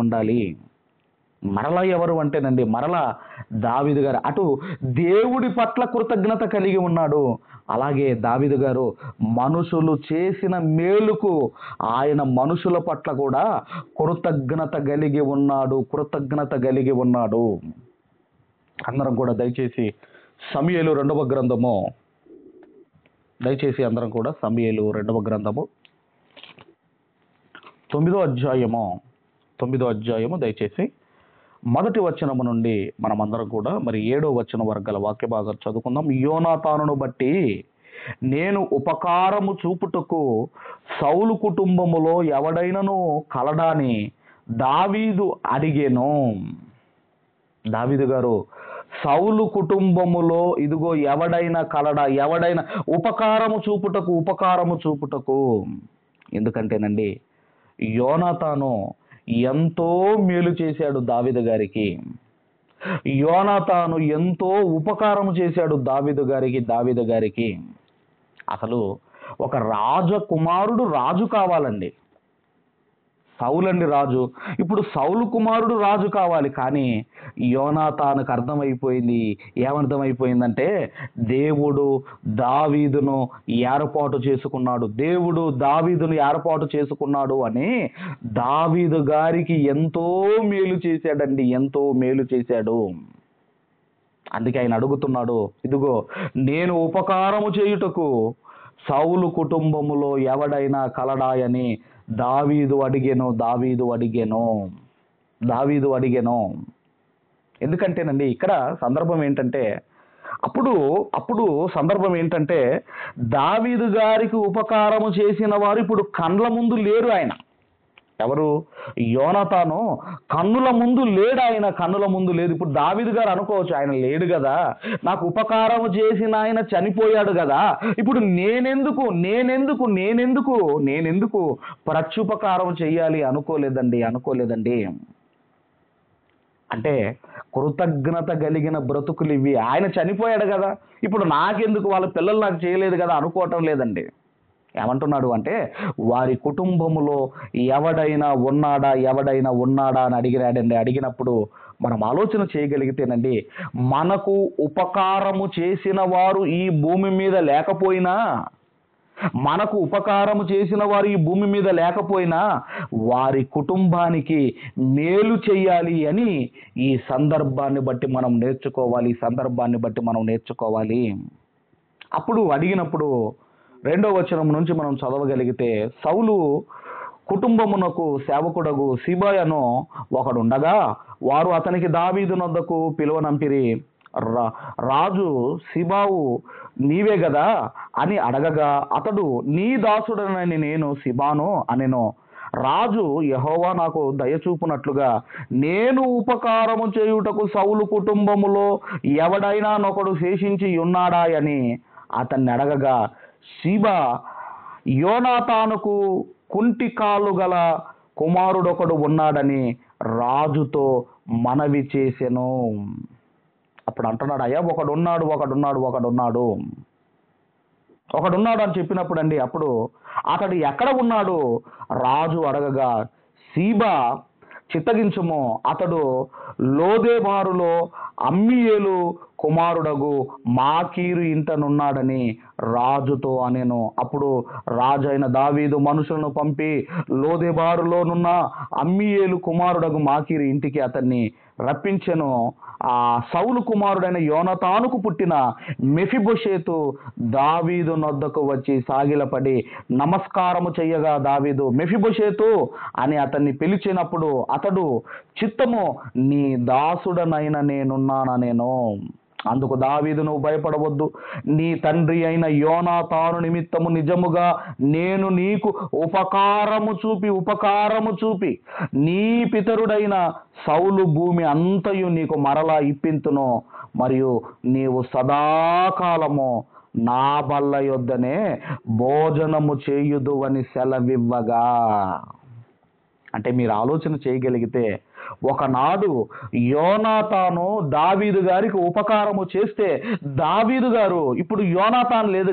[SPEAKER 4] ఉండాలి. మరలా ఎవరు అంటేనండి, మరలా దావీదు గారు అటు దేవుడి పట్ల కృతజ్ఞత కలిగి ఉన్నాడు, అలాగే దావీదు గారు మనుషులు చేసిన మేలుకు ఆయన మనుషుల పట్ల కూడా కృతజ్ఞత కలిగి ఉన్నాడు. అందరం కూడా దయచేసి సమూయేలు 2వ గ్రంథము, అందరం కూడా సమూయేలు 2వ గ్రంథము 9వ అధ్యాయము దయచేసి 1వ వచనము నుండి మనమందరం కూడా మరి 7వ వచనం వరకు గల వాక్య భాగం చదువుకుందాం. యోనాతానును బట్టి నేను ఉపకారము చూపుటకు సౌలు కుటుంబములో ఎవడైనను కలడాని దావీదు అడిగెను. దావీదు గారు సౌలు కుటుంబములో ఇదిగో ఎవడైనా కలడా, ఎవడైనా ఉపకారము చూపుటకు. ఎందుకంటేనండి యోనాతాను ఎంతో మేలు చేశాడు దావీదు గారికి. యోనాతాను ఎంతో ఉపకారం చేశాడు దావీదు గారికి. అసలు ఒక రాజకుమారుడు రాజు కావాలండి. సౌలండి రాజు, ఇప్పుడు సౌలు కుమారుడు రాజు కావాలి. కానీ యోనాతానుకు ఏమర్థమైపోయిందంటే దేవుడు దావీదును ఏర్పాటు చేసుకున్నాడు అని దావీదు గారికి ఎంతో మేలు చేశాడండి, ఎంతో మేలు చేశాడు. అందుకే ఆయన అడుగుతున్నాడు, ఇదిగో నేను ఉపకారము చేయుటకు సౌలు కుటుంబములో ఎవడైనా కలడాయని దావీదు అడిగెను. ఎందుకంటేనండి ఇక్కడ సందర్భం ఏంటంటే అప్పుడు సందర్భం ఏంటంటే దావీదు గారికి ఉపకారము చేసిన వారు ఇప్పుడు కండ్ల ముందు లేరు. ఆయన ఎవరు? యోనాతాను కన్నుల ముందు లేదు. ఇప్పుడు దావీదు గారు అనుకోవచ్చు, ఆయన లేడు కదా, నాకు ఉపకారం చేసిన ఆయన చనిపోయాడు కదా, ఇప్పుడు నేనెందుకు ప్రత్యుపకారం చెయ్యాలి అనుకోలేదండి. అంటే కృతజ్ఞత కలిగిన బ్రతుకులు ఇవి. ఆయన చనిపోయాడు కదా, ఇప్పుడు నాకెందుకు, వాళ్ళ పిల్లలు నాకు చేయలేదు కదా అనుకోవటం లేదండి. ఏమంటున్నాడు అంటే వారి కుటుంబములో ఎవడైనా ఉన్నాడా అని అడిగినప్పుడు మనం ఆలోచన చేయగలిగితేనండి, మనకు ఉపకారము చేసిన వారు ఈ భూమి మీద లేకపోయినా వారి కుటుంబానికి మేలు చెయ్యాలి అని ఈ సందర్భాన్ని బట్టి మనం నేర్చుకోవాలి. అప్పుడు అడిగినప్పుడు 2వ వచనం నుంచి మనం చదవగలిగితే, సౌలు కుటుంబమునకు సేవకుడగు సిబాయను ఒకడుండగా వారు అతనికి దావీదు నొద్దకు పిలువనంపిరి. రాజు సిబావు నీవే గదా అని అడగగా అతడు నీ దాసుడనని నేను సిబాను అనెను. రాజు యెహోవా నాకు దయచూపునట్లుగా నేను ఉపకారము చేయుటకు సౌలు కుటుంబములో ఎవడైనా నొకడు శేషించి ఉన్నాడా అని అతన్ని అడగగా సిబా యోనాతానుకు కుంటి కాలు గల కుమారుడొకడు ఉన్నాడని రాజుతో మనవి చేసెను. అప్పుడు అంటున్నాడు, అయ్యా ఒకడున్నాడు అని చెప్పినప్పుడు అండి, అప్పుడు అతడు ఎక్కడ ఉన్నాడు రాజు అడగగా సీబా చిత్తగించుము, అతడు లోదెబారులో అమ్మీయేలు కుమారుడగు మాకీరు ఇంటనున్నాడని రాజుతో అనెను. అప్పుడు రాజైన దావీదు మనుషులను పంపి లోదెబారులోనున్న అమ్మీయేలు కుమారుడగు మాకీరు ఇంటికి అతన్ని రప్పించెను. ఆ సౌలు కుమారుడైన యోనాతానుకు పుట్టిన మెఫీబోషెతు దావీదు నొద్దకు వచ్చి సాగిలపడి నమస్కారము చెయ్యగా దావీదు మెఫీబోషెతు అని అతన్ని పిలిచినప్పుడు అతడు చిత్తము నీ దాసుడనైన నేనున్నాననేను. అందుకు దావీదు నువ్వు భయపడవద్దు, నీ తండ్రి అయిన యోనాతాను నిమిత్తము నిజముగా నేను నీకు ఉపకారము చూపి నీ పితరుడైన సౌలు భూమి అంతయు నీకు మరలా ఇప్పింతును, మరియు నీవు సదాకాలము నా బల్ల యొద్దనే భోజనము చేయుదు అని సెలవివ్వగా. అంటే మీరు ఆలోచన చేయగలిగితే ఒకనాడు యోనాతాను దావీదు గారికి ఉపకారము చేస్తే దావీదు గారు ఇప్పుడు యోనాతాను లేడు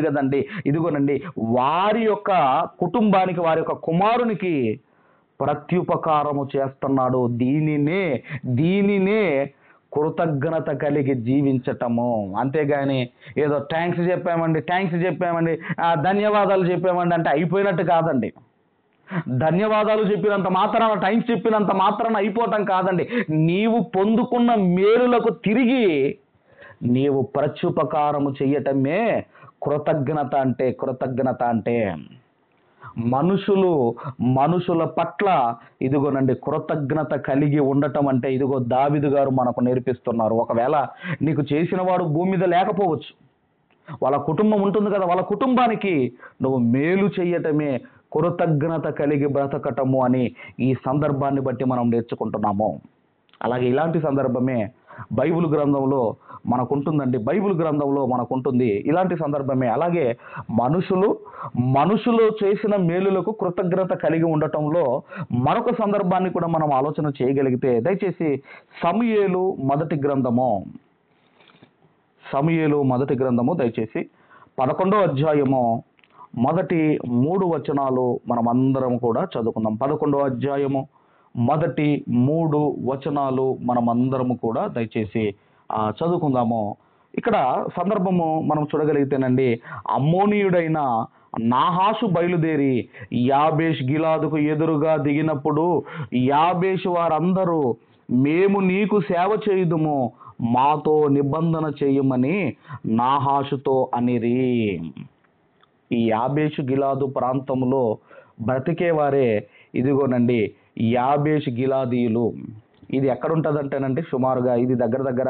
[SPEAKER 4] కదండి ఇదిగోనండి వారి యొక్క కుటుంబానికి వారి యొక్క కుమారునికి ప్రత్యుపకారము చేస్తున్నాడు. దీనినే కృతజ్ఞత కలిగి జీవించటము. అంతేగాని ఏదో థ్యాంక్స్ చెప్పామండి ధన్యవాదాలు చెప్పామండి అంటే అయిపోయినట్టు కాదండి. ధన్యవాదాలు చెప్పినంత మాత్రాన, థ్యాంక్స్ చెప్పినంత మాత్రాన అయిపోవటం కాదండి. నీవు పొందుకున్న మేలులకు తిరిగి నీవు ప్రత్యుపకారము చెయ్యటమే కృతజ్ఞత అంటే. మనుషుల పట్ల ఇదిగోనండి కృతజ్ఞత కలిగి ఉండటం అంటే ఇదిగో దావీదు గారు మనకు నేర్పిస్తున్నారు. ఒకవేళ నీకు చేసిన వాడు భూమి మీద లేకపోవచ్చు, వాళ్ళ కుటుంబం ఉంటుంది కదా, వాళ్ళ కుటుంబానికి నువ్వు మేలు చెయ్యటమే కృతజ్ఞత కలిగి బ్రతకటము అని ఈ సందర్భాన్ని బట్టి మనం నేర్చుకుంటున్నాము. అలాగే ఇలాంటి సందర్భమే బైబిల్ గ్రంథంలో మనకుంటుందండి. బైబిల్ గ్రంథంలో మనకుంటుంది ఇలాంటి సందర్భమే. అలాగే మనుషులు చేసిన మేలులకు కృతజ్ఞత కలిగి ఉండటంలో మరొక సందర్భాన్ని కూడా మనం ఆలోచన చేయగలిగితే, దయచేసి సమూయేలు మొదటి గ్రంథము దయచేసి 11వ అధ్యాయము మొదటి 3 వచనాలు మనం అందరం కూడా చదువుకుందాం. 11వ అధ్యాయము మొదటి 3 వచనాలు మనం అందరము కూడా దయచేసి చదువుకుందాము. ఇక్కడ సందర్భము మనం చూడగలిగితేనండి, అమ్మోనీయుడైన నాహాషు బయలుదేరి యాబేష్ గిలాదుకు ఎదురుగా దిగినప్పుడు యాబేషు వారందరూ మేము నీకు సేవ చేయుదుము, మాతో నిబంధన చేయమని నాహాషుతో అనిరి. ఈ యాబేషు గిలాదు ప్రాంతంలో బ్రతికేవారే ఇదిగోనండి యాబేష్ గిలాదీయులు. ఇది ఎక్కడుంటుందంటేనండి, సుమారుగా ఇది దగ్గర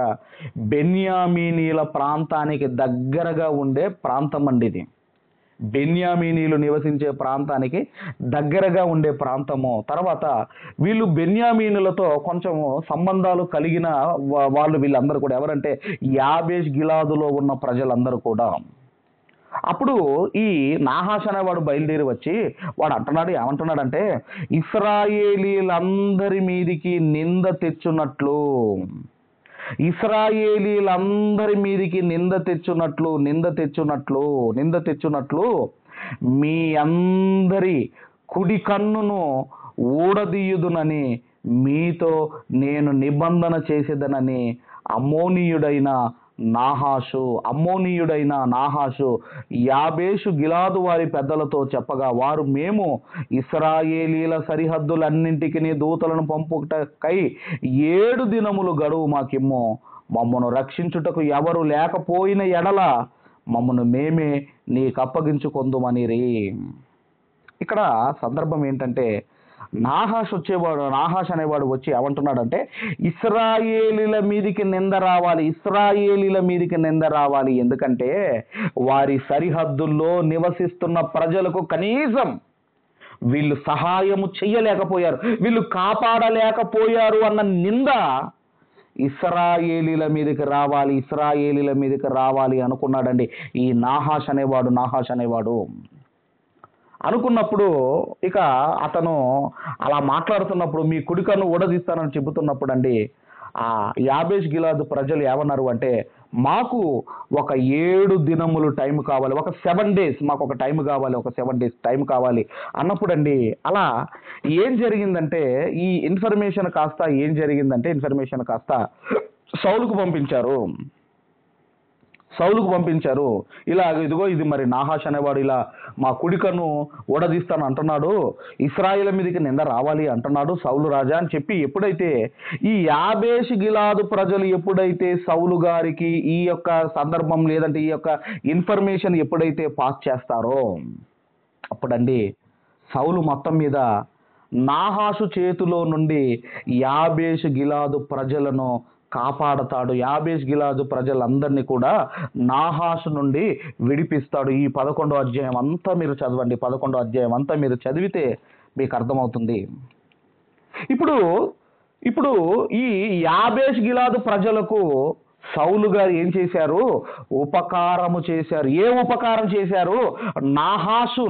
[SPEAKER 4] బెన్యామీనీల ప్రాంతానికి దగ్గరగా ఉండే ప్రాంతం అండి. ఇది బెన్యామీనీలు నివసించే ప్రాంతానికి దగ్గరగా ఉండే ప్రాంతము. తర్వాత వీళ్ళు బెన్యామీనులతో కొంచెం సంబంధాలు కలిగిన వాళ్ళు వీళ్ళందరూ కూడా. ఎవరంటే యాబేష్ గిలాదులో ఉన్న ప్రజలందరూ కూడా. అప్పుడు ఈ నాహాష్ అనేవాడు బయలుదేరి వచ్చి వాడు ఏమంటున్నాడంటే, ఇశ్రాయేలీలందరి మీదికి నింద తెచ్చున్నట్లు మీ అందరి కుడి కన్నును ఊడదీయుదునని మీతో నేను నిబంధన చేసేదనని అమ్మోనీయుడైన నాహాషు యాబేషు గిలాదు వారి పెద్దలతో చెప్పగా, వారు మేము ఇశ్రాయేలీల సరిహద్దులన్నింటికి దూతలను పంపుటకై 7 దినములు గడువు మాకిమ్ము, మమ్మను రక్షించుటకు ఎవరు లేకపోయిన ఎడల మమ్మను మేమే నీకప్పగించుకొందుమనిరి. ఇక్కడ సందర్భం ఏంటంటే, నాహాష్ అనేవాడు వచ్చి ఏమంటున్నాడంటే, ఇశ్రాయేలీల మీదికి నింద రావాలి. ఎందుకంటే వారి సరిహద్దుల్లో నివసిస్తున్న ప్రజలకు కనీసం వీళ్ళు సహాయము చెయ్యలేకపోయారు, వీళ్ళు కాపాడలేకపోయారు అన్న నింద ఇశ్రాయేలీల మీదకి రావాలి అనుకున్నాడండి ఈ నాహాష్ అనేవాడు. అనుకున్నప్పుడు ఇక అతను అలా మాట్లాడుతున్నప్పుడు మీ కుడికన్ను ఊడదీస్తానని చెబుతున్నప్పుడు అండి, ఆ యాబేష్ గిలాదు ప్రజలు ఏమన్నారు అంటే, మాకు ఒక 7 దినములు టైం కావాలి, ఒక 7 days మాకు ఒక టైం కావాలి, ఒక 7 days టైం కావాలి అన్నప్పుడు అండి, అలా ఏం జరిగిందంటే ఈ ఇన్ఫర్మేషన్ కాస్త సౌలుకు పంపించారు. ఇలా ఇదిగో ఇది మరి నాహాష్ అనేవాడు ఇలా మా కుడికన్ను ఊడదీస్తాను అంటున్నాడు, ఇశ్రాయేలు మీదకి నింద రావాలి అంటున్నాడు సౌలు రాజా అని చెప్పి ఎప్పుడైతే ఈ యాబేష్ గిలాదు ప్రజలు ఎప్పుడైతే సౌలు గారికి ఈ యొక్క సందర్భం లేదంటే ఈ యొక్క ఇన్ఫర్మేషన్ ఎప్పుడైతే పాస్ చేస్తారో అప్పుడండి సౌలు మొత్తం మీద నాహాషు చేతిలో నుండి యాబేష్ గిలాదు ప్రజలను కాపాడతాడు. యాబేష్ గిలాదు ప్రజలందరినీ కూడా నాహాషు నుండి విడిపిస్తాడు. ఈ 11వ అధ్యాయం అంతా మీరు చదవండి. 11వ అధ్యాయం అంతా మీరు చదివితే మీకు అర్థమవుతుంది. ఇప్పుడు ఈ యాబేష్ గిలాదు ప్రజలకు సౌలు గారు ఏం చేశారు? ఉపకారము చేశారు. ఏ ఉపకారం చేశారు? నాహాషు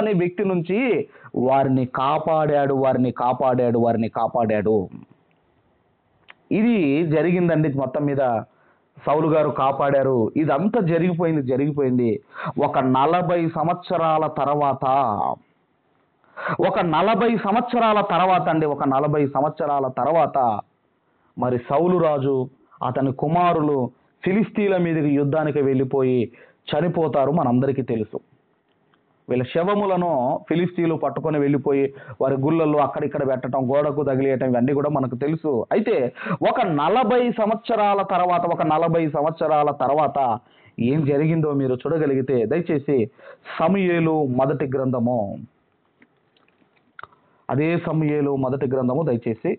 [SPEAKER 4] అనే వ్యక్తి నుంచి వారిని కాపాడాడు. ఇది జరిగిందండి. మొత్తం మీద సౌలు గారు కాపాడారు. ఇదంతా జరిగిపోయింది. ఒక 40 సంవత్సరాల తర్వాత ఒక 40 సంవత్సరాల తర్వాత మరి సౌలు రాజు అతని కుమారులు ఫిలిస్తీన్ల మీదకి యుద్ధానికి వెళ్ళిపోయి చనిపోతారు. మనందరికీ తెలుసు. వీళ్ళ శవములను ఫిలిస్తీన్లు పట్టుకొని వెళ్ళిపోయి వారి గుళ్ళల్లో అక్కడిక్కడ పెట్టడం, గోడకు తగిలేయటం, ఇవన్నీ కూడా మనకు తెలుసు. అయితే ఒక 40 సంవత్సరాల తర్వాత ఏం జరిగిందో మీరు చూడగలిగితే దయచేసి సమూయేలు మొదటి గ్రంథము, దయచేసి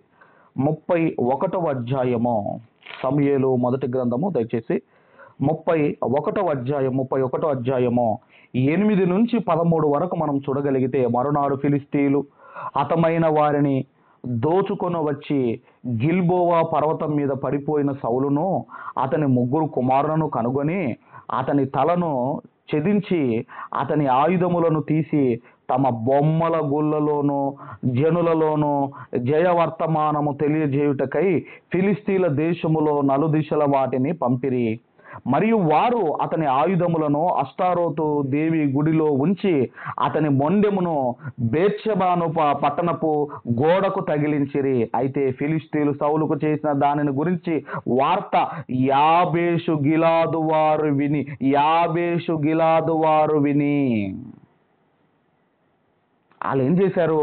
[SPEAKER 4] 31వ అధ్యాయము, సమూయేలు మొదటి గ్రంథము దయచేసి 31వ అధ్యాయము 8 నుంచి 13 వరకు మనం చూడగలిగితే, మరునాడు ఫిలిస్తీన్లు హతమైన వారిని దోచుకొని వచ్చి గిల్బోవా పర్వతం మీద పడిపోయిన సౌలును అతని 3 కుమారులను కనుగొని అతని తలను ఛేదించి అతని ఆయుధములను తీసి తమ బొమ్మల గుళ్ళలోను జనులలోను జయవర్తమానము తెలియజేయుటకై ఫిలిస్తీన్ల దేశములో నలుదిశల వాటిని పంపిరి. మరియు వారు అతని ఆయుధములను అష్టారోతు దేవి గుడిలో ఉంచి అతని మొండెమును బేత్షెబాను పట్టణపు గోడకు తగిలించిరి. అయితే ఫిలిస్తీన్లు సౌలుకు చేసిన దానిని గురించి వార్త యాబేషు గిలాదు వారు విని వాళ్ళు ఏం చేశారు?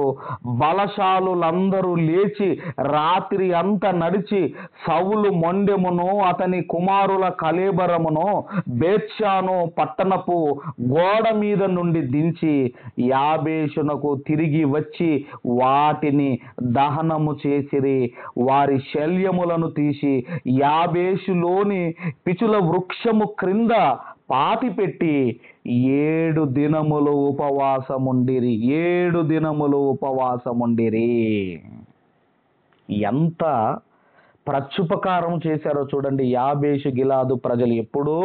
[SPEAKER 4] బలశాలులందరూ లేచి రాత్రి అంతా నడిచి సౌలు మొండెమును అతని కుమారుల కళేబరమును బేత్షాను పట్టణపు గోడ మీద నుండి దించి యాబేషునకు తిరిగి వచ్చి వాటిని దహనము చేసిరి. వారి శల్యములను తీసి యాబేషులోని పిచుల వృక్షము క్రింద పాతిపెట్టి 7 దినములు ఉపవాసముండిరి. 7 దినములు ఉపవాసముండిరి. ఎంత ప్రత్యుపకారం చేశారో చూడండి యాబేషు గిలాదు ప్రజలు. ఎప్పుడూ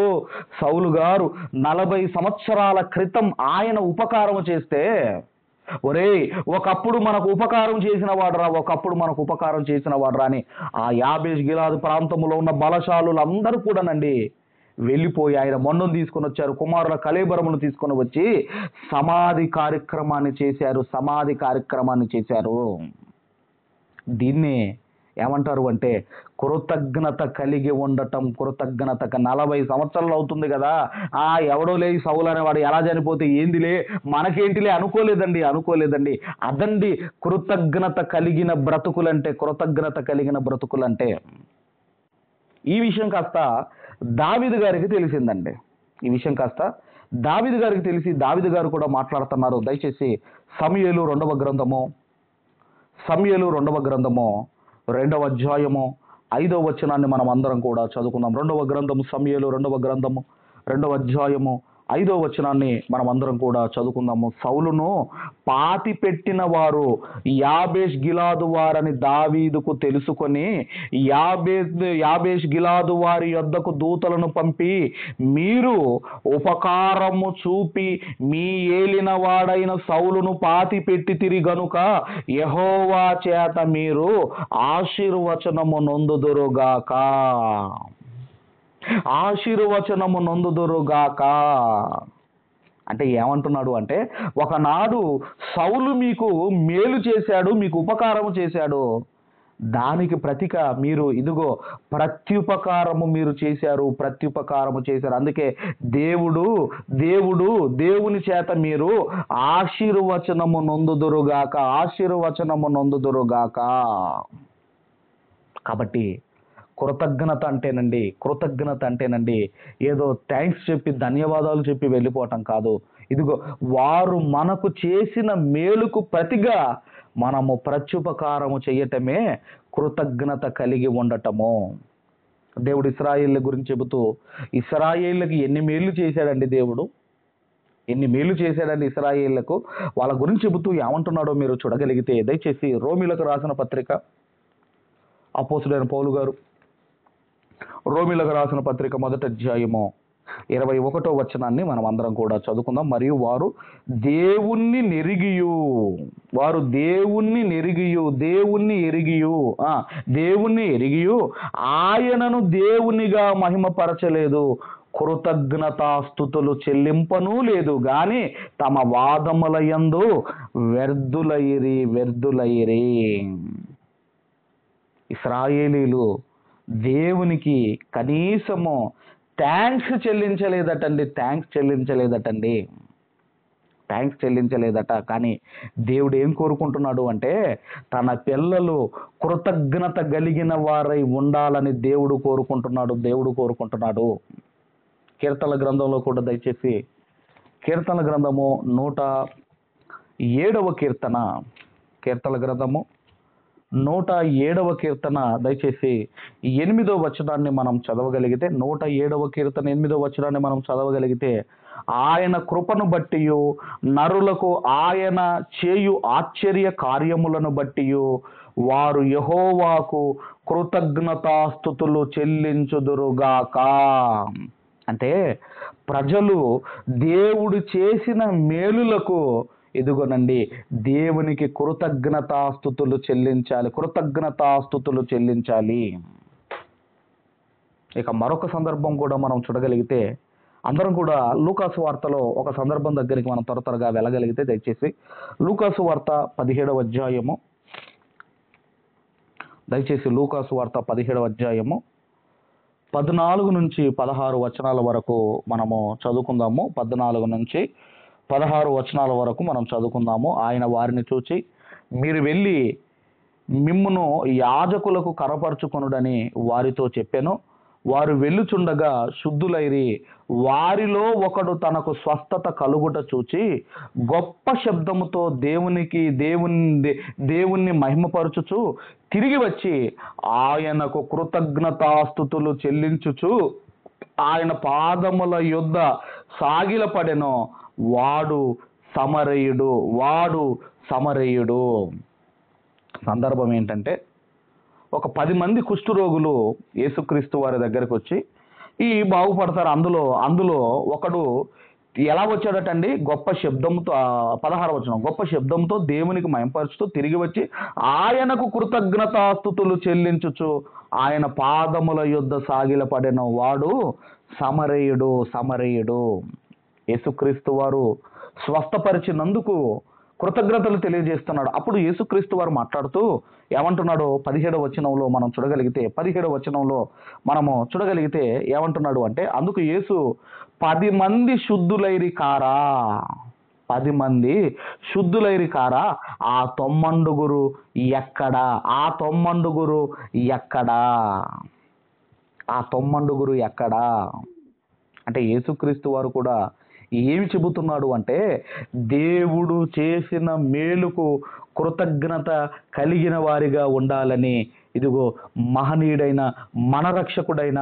[SPEAKER 4] సౌలు గారు 40 సంవత్సరాల క్రితం ఆయన ఉపకారం చేస్తే, ఒరేయ్ ఒకప్పుడు మనకు ఉపకారం చేసిన వాడురా అని ఆ యాబేషు గిలాదు ప్రాంతంలో ఉన్న బలశాలులందరూ కూడానండి వెళ్ళిపోయి ఆయన మొండం తీసుకొని వచ్చారు. కుమారుల కళేబరమును తీసుకొని వచ్చి సమాధి కార్యక్రమాన్ని చేశారు. దీన్ని ఏమంటారు అంటే కృతజ్ఞత కలిగి ఉండటం. 40 సంవత్సరాలు అవుతుంది కదా, ఎవడో లే సౌలు అనేవాడు ఎలా చనిపోతే ఏందిలే మనకేంటిలే అనుకోలేదండి. అదండి కృతజ్ఞత కలిగిన బ్రతుకులంటే. ఈ విషయం కాస్త దావీదు గారికి తెలిసిందండి. తెలిసి దావీదు గారు కూడా మాట్లాడుతున్నారు. దయచేసి సమూయేలు 2వ గ్రంథము 2వ అధ్యాయము 5వ వచనాన్ని మనం అందరం కూడా చదువుకుందాం. 2వ గ్రంథము సమూయేలు 2వ గ్రంథము 2వ అధ్యాయము 5వ వచనాన్ని మనం అందరం కూడా చదువుకుందాము. సౌలును పాతి పెట్టిన వారు యాబేష్ గిలాదు వారని దావీదుకు తెలుసుకొని యాబేష్ గిలాదు వారి యొద్దకు దూతలను పంపి, మీరు ఉపకారము చూపి మీ ఏలిన వాడైన సౌలును పాతి పెట్టి తిరిగి గనుక యెహోవా చేత మీరు ఆశీర్వచనము నొందుదురుగాక. అంటే ఏమంటున్నాడు అంటే, ఒకనాడు సౌలు మీకు మేలు చేశాడు, మీకు ఉపకారము చేశాడు, దానికి ప్రతిగా మీరు ఇదిగో ప్రత్యుపకారము చేశారు. అందుకే దేవుని చేత మీరు ఆశీర్వచనము నొందుదురుగాక. కాబట్టి కృతజ్ఞత అంటేనండి ఏదో థ్యాంక్స్ చెప్పి ధన్యవాదాలు చెప్పి వెళ్ళిపోవటం కాదు. ఇదిగో వారు మనకు చేసిన మేలుకు ప్రతిగా మనము ప్రత్యుపకారము చేయటమే కృతజ్ఞత కలిగి ఉండటము. దేవుడు ఇశ్రాయేళ్ల గురించి చెబుతూ ఇశ్రాయేళ్లకు ఎన్ని మేలు చేశాడండి ఇశ్రాయేళ్లకు, వాళ్ళ గురించి చెబుతూ ఏమంటున్నాడో మీరు చూడగలిగితే దయచేసి రోమీలకు రాసిన పత్రిక అపోస్తుడైన పౌలు గారు రోమీలకు రాసిన పత్రిక 1వ అధ్యాయము 21వ వచనాన్ని మనం అందరం కూడా చదువుకుందాం. మరియు వారు దేవుణ్ణి ఎరిగియు ఆయనను దేవునిగా మహిమపరచలేదు, కృతజ్ఞతాస్తుతులు చెల్లింపనూ లేదు గాని తమ వాదముల యందు వ్యర్థులైరి. ఇశ్రాయేలీలు దేవునికి కనీసము థ్యాంక్స్ చెల్లించలేదట. కానీ దేవుడు ఏం కోరుకుంటున్నాడు అంటే, తన పిల్లలు కృతజ్ఞత కలిగిన వారై ఉండాలని దేవుడు కోరుకుంటున్నాడు. కీర్తనల గ్రంథంలో కూడా దయచేసి కీర్తనల గ్రంథము 107వ కీర్తనల గ్రంథము 107వ కీర్తన దయచేసి 8వ వచనాన్ని మనం చదవగలిగితే 107వ కీర్తన 8వ వచనాన్ని మనం చదవగలిగితే, ఆయన కృపను బట్టియు నరులకు ఆయన చేయు ఆశ్చర్య కార్యములను బట్టియు వారు యెహోవాకు కృతజ్ఞతాస్తుతులు చెల్లించుదురుగాక. అంటే ప్రజలు దేవుడు చేసిన మేలులకు ఎదుగోనండి దేవునికి కృతజ్ఞతాస్తుతులు చెల్లించాలి. ఇక మరొక సందర్భం కూడా మనం చూడగలిగితే, అందరం కూడా లూకాసు వార్తలో ఒక సందర్భం దగ్గరికి మనం త్వరగా వెళ్ళగలిగితే దయచేసి లూకాసు వార్త 17వ అధ్యాయము, దయచేసి లూకాసు వార్త 17వ అధ్యాయము 14 నుంచి 16 వచనాల వరకు మనము చదువుకుందాము. 14 నుంచి 16 వచనాల వరకు మనం చదువుకుందాము. ఆయన వారిని చూచి, మీరు వెళ్ళి మిమ్మును యాజకులకు కనపరుచుకొనుడని వారితో చెప్పెను. వారు వెళ్ళుచుండగా శుద్ధులైరి. వారిలో ఒకడు తనకు స్వస్థత కలుగుట చూచి గొప్ప శబ్దముతో దేవుణ్ణి మహిమపరచుచు తిరిగి వచ్చి ఆయనకు కృతజ్ఞతాస్తుతులు చెల్లించుచు ఆయన పాదముల యొద్ద సాగిలపడెను. వాడు సమరయుడు. సందర్భం ఏంటంటే, ఒక 10 మంది కుష్ఠరోగులు యేసుక్రీస్తు వారి దగ్గరకు వచ్చి ఈ బాగుపడతారు. అందులో ఒకడు ఎలా వచ్చాడటండి? గొప్ప శబ్దంతో, 16వ వచనం, గొప్ప శబ్దంతో దేవునికి మహిమపరచుతూ తిరిగి వచ్చి ఆయనకు కృతజ్ఞతాస్తుతులు చెల్లించుచు ఆయన పాదముల యొద్ద సాగిలపడిన వాడు సమరయుడు. యేసుక్రీస్తు వారు స్వస్థపరిచినందుకు కృతజ్ఞతలు తెలియజేస్తున్నాడు. అప్పుడు యేసుక్రీస్తు వారు మాట్లాడుతూ ఏమంటున్నాడు? 17వ వచనంలో మనం చూడగలిగితే, 17వ వచనంలో మనము చూడగలిగితే ఏమంటున్నాడు అంటే, అందుకు యేసు 10 మంది శుద్ధులైరి కారా, 10 మంది శుద్ధులైరి కారా, ఆ 90 ఎక్కడా? ఆ 90 ఎక్కడా? అంటే యేసుక్రీస్తు వారు కూడా ఏమి చెబుతున్నాడు అంటే, దేవుడు చేసిన మేలుకు కృతజ్ఞత కలిగిన వారిగా ఉండాలని ఇదిగో మహనీయుడైన మన రక్షకుడైన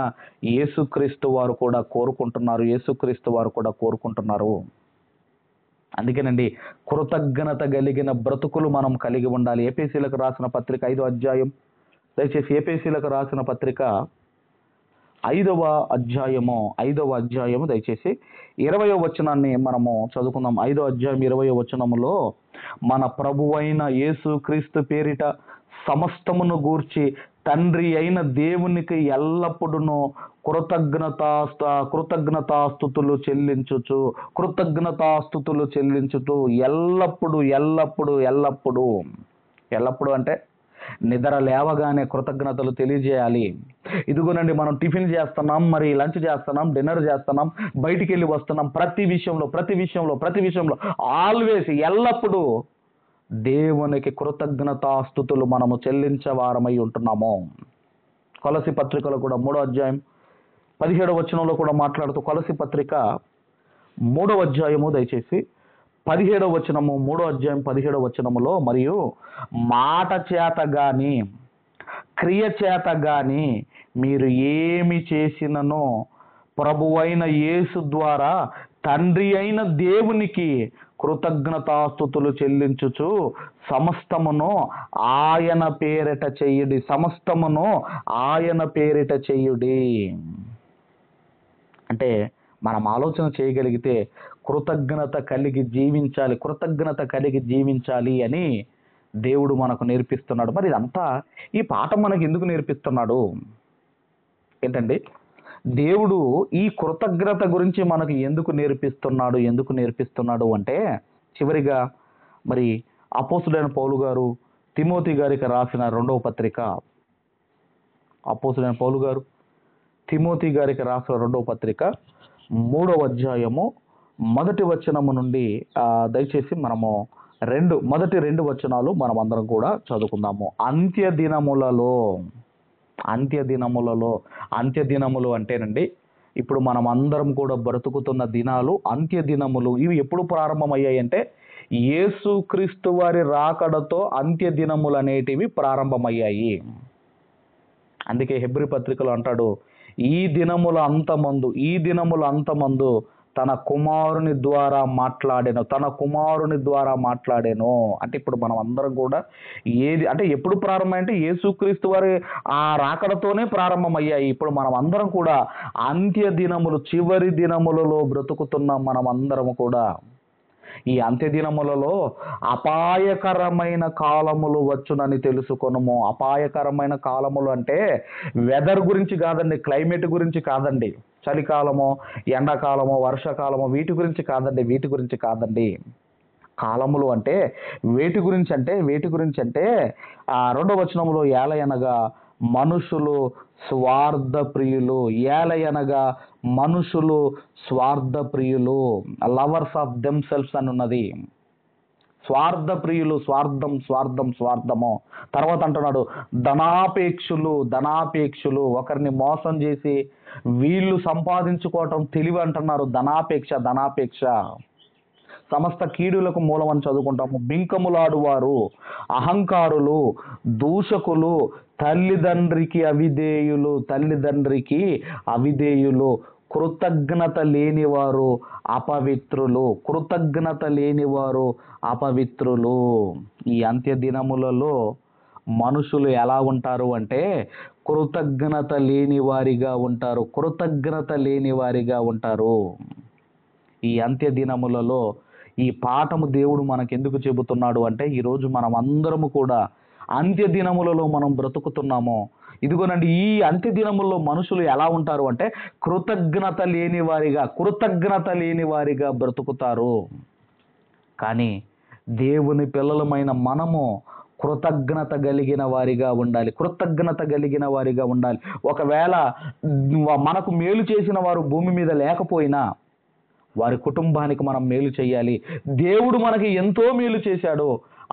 [SPEAKER 4] యేసుక్రీస్తు వారు కూడా కోరుకుంటున్నారు. అందుకేనండి కృతజ్ఞత కలిగిన బ్రతుకులు మనం కలిగి ఉండాలి. ఎఫెసీయులకు రాసిన పత్రిక 5వ అధ్యాయం, దయచేసి ఎఫెసీయులకు రాసిన పత్రిక 5వ అధ్యాయము దయచేసి 20వ వచనాన్ని మనము చదువుకుందాం. 5వ అధ్యాయం 20వ వచనములో, మన ప్రభువైన యేసుక్రీస్తు పేరిట సమస్తమును గూర్చి తండ్రి అయిన దేవునికి ఎల్లప్పుడూ కృతజ్ఞతాస్తుతులు చెల్లించుచు ఎల్లప్పుడు అంటే నిద్ర లేవగానే కృతజ్ఞతలు తెలియజేయాలి. ఇదిగోనండి మనం టిఫిన్ చేస్తున్నాం, మరి లంచ్ చేస్తున్నాం, డిన్నర్ చేస్తున్నాం, బయటికి వెళ్ళి వస్తున్నాం, ప్రతి విషయంలో ఆల్వేస్ ఎల్లప్పుడూ దేవునికి కృతజ్ఞతాస్తుతులు మనము చెల్లించవారమై ఉంటున్నాము. కొలసి పత్రికలో కూడా 3వ అధ్యాయం 17వ వచనంలో కూడా మాట్లాడుతూ, కొలసి పత్రిక 3వ అధ్యాయము దయచేసి 17వ వచనము, 3వ అధ్యాయం 17వ వచనములో, మరియు మాట చేత గాని క్రియ చేత గాని మీరు ఏమి చేసిననో ప్రభువైన యేసు ద్వారా తండ్రి అయిన దేవునికి కృతజ్ఞతాస్తుతులు చెల్లించుచు సమస్తమును ఆయన పేరిట చేయుడి. అంటే మనం ఆలోచన చేయగలిగితే కృతజ్ఞత కలిగి జీవించాలి అని దేవుడు మనకు నేర్పిస్తున్నాడు. మరి ఇదంతా ఈ పాఠం మనకి ఎందుకు నేర్పిస్తున్నాడు ఏంటండి? దేవుడు ఈ కృతజ్ఞత గురించి మనకు ఎందుకు నేర్పిస్తున్నాడు అంటే, చివరిగా మరి అపోస్తులైన పౌలు గారు తిమోతి గారికి రాసిన 2వ పత్రిక, అపోస్తులైన పౌలు గారు తిమోతి గారికి రాసిన 2వ పత్రిక 3వ అధ్యాయము 1వ వచనము నుండి దయచేసి మనము మొదటి 2 వచనాలు మనం అందరం కూడా చదువుకుందాము. అంత్యదినములు అంటేనండి, ఇప్పుడు మనం అందరం కూడా బ్రతుకుతున్న దినాలు అంత్య దినములు. ఇవి ఎప్పుడు ప్రారంభమయ్యాయి అంటే, యేసుక్రీస్తు వారి రాకడతో అంత్య దినములు అనేటివి ప్రారంభమయ్యాయి. అందుకే హెబ్రీ పత్రికలో అంటాడు, ఈ దినముల అంతమందు తన కుమారుని ద్వారా మాట్లాడాను. అంటే ఇప్పుడు మనం అందరం కూడా ఏది అంటే ఎప్పుడు ప్రారంభమైంటే యేసుక్రీస్తు వారి ఆ రాకడతోనే ప్రారంభమయ్యాయి. ఇప్పుడు మనం అందరం కూడా అంత్య దినములు, చివరి దినములలో బ్రతుకుతున్నాం. మనం అందరం కూడా ఈ అంత్య దినములలో అపాయకరమైన కాలములు వచ్చునని తెలుసుకొనుము. అపాయకరమైన కాలములు అంటే వెదర్ గురించి కాదండి, క్లైమేట్ గురించి కాదండి, చలికాలమో ఎండాకాలమో వర్షాకాలమో వీటి గురించి కాదండి. కాలములు అంటే వేటి గురించి అంటే 2వ వచనంలో ఏలయనగా మనుషులు స్వార్థ ప్రియులు, లవర్స్ ఆఫ్ దెమ్సెల్వ్స్ అని ఉన్నది. స్వార్థ ప్రియులు, స్వార్థము. తర్వాత అంటున్నాడు ధనాపేక్షులు, ఒకరిని మోసం చేసి వీళ్ళు సంపాదించుకోవటం తెలివి అంటున్నారు. ధనాపేక్ష సమస్త కీడులకు మూలం అని చదువుకుంటాము. బింకములాడువారు, అహంకారులు, దూషకులు, తల్లిదండ్రికి అవిధేయులు, కృతజ్ఞత లేనివారు అపవిత్రులు. ఈ అంత్య దినములలో మనుషులు ఎలా ఉంటారు అంటే కృతజ్ఞత లేని వారిగా ఉంటారు. ఈ అంత్య దినములలో ఈ పాఠము దేవుడు మనకెందుకు చెబుతున్నాడు అంటే ఈరోజు మనం అందరము కూడా అంత్య దినములలో మనం బ్రతుకుతున్నాము. ఇదిగోనండి, ఈ అంత్య దినముల్లో మనుషులు ఎలా ఉంటారు అంటే కృతజ్ఞత లేని వారిగా బ్రతుకుతారు. కానీ దేవుని పిల్లలమైన మనము కృతజ్ఞత కలిగిన వారిగా ఉండాలి. ఒకవేళ మనకు మేలు చేసిన వారు భూమి మీద లేకపోయినా వారి కుటుంబానికి మనం మేలు చేయాలి. దేవుడు మనకి ఎంతో మేలు చేశాడు.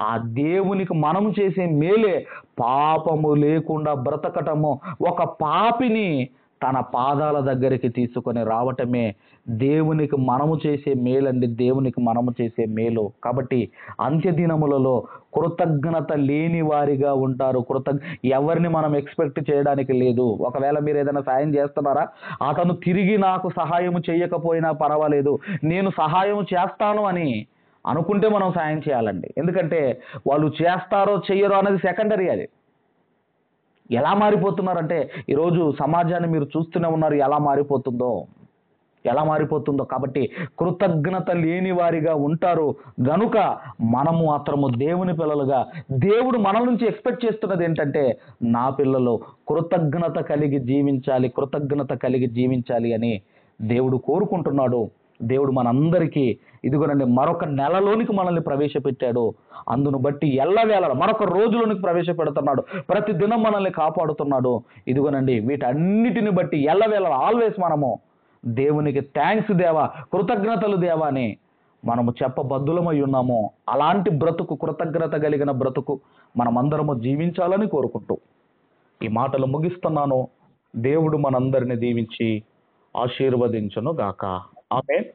[SPEAKER 4] ఆ దేవునికి మనం చేసే మేలే పాపము లేకుండా బ్రతకటము. ఒక పాపిని తన పాదాల దగ్గరికి తీసుకొని రావటమే దేవునికి మనము చేసే మేలు. కాబట్టి అంత్య దినములలో కృతజ్ఞత లేని వారిగా ఉంటారు. ఎవరిని మనం ఎక్స్పెక్ట్ చేయడానికి లేదు. ఒకవేళ మీరు ఏదైనా సాయం చేస్తున్నారా, అతను తిరిగి నాకు సహాయం చేయకపోయినా పర్వాలేదు, నేను సహాయం చేస్తాను అని అనుకుంటే మనం సాయం చేయాలండి. ఎందుకంటే వాళ్ళు చేస్తారో చెయ్యరో అనేది సెకండరీ. అది ఎలా మారిపోతున్నారంటే ఈరోజు సమాజాన్ని మీరు చూస్తూనే ఉన్నారు ఎలా మారిపోతుందో. కాబట్టి కృతజ్ఞత లేని వారిగా ఉంటారు గనుక మనము మాత్రము దేవుని పిల్లలుగా దేవుడు మన నుంచి ఎక్స్పెక్ట్ చేస్తున్నది ఏంటంటే నా పిల్లలు కృతజ్ఞత కలిగి జీవించాలి అని దేవుడు కోరుకుంటున్నాడు. దేవుడు మనందరికీ ఇదిగోనండి మరొక నెలలోనికి మనల్ని ప్రవేశపెట్టాడు. అందును బట్టి ఎల్లవేళ మరొక రోజులోనికి ప్రవేశపెడుతున్నాడు. ప్రతి దినం మనల్ని కాపాడుతున్నాడు. ఇదిగోనండి వీటన్నిటిని బట్టి ఎల్లవేళ ఆల్వేస్ మనము దేవునికి థ్యాంక్స్ దేవా, కృతజ్ఞతలు దేవా అని మనము చెప్పబద్దులమై ఉన్నాము. అలాంటి బ్రతుకు, కృతజ్ఞత కలిగిన బ్రతుకు మనమందరము జీవించాలని కోరుకుంటూ ఈ మాటలు ముగిస్తున్నాను. దేవుడు మనందరిని దీవించి ఆశీర్వదించును గాక. ఆమేన్.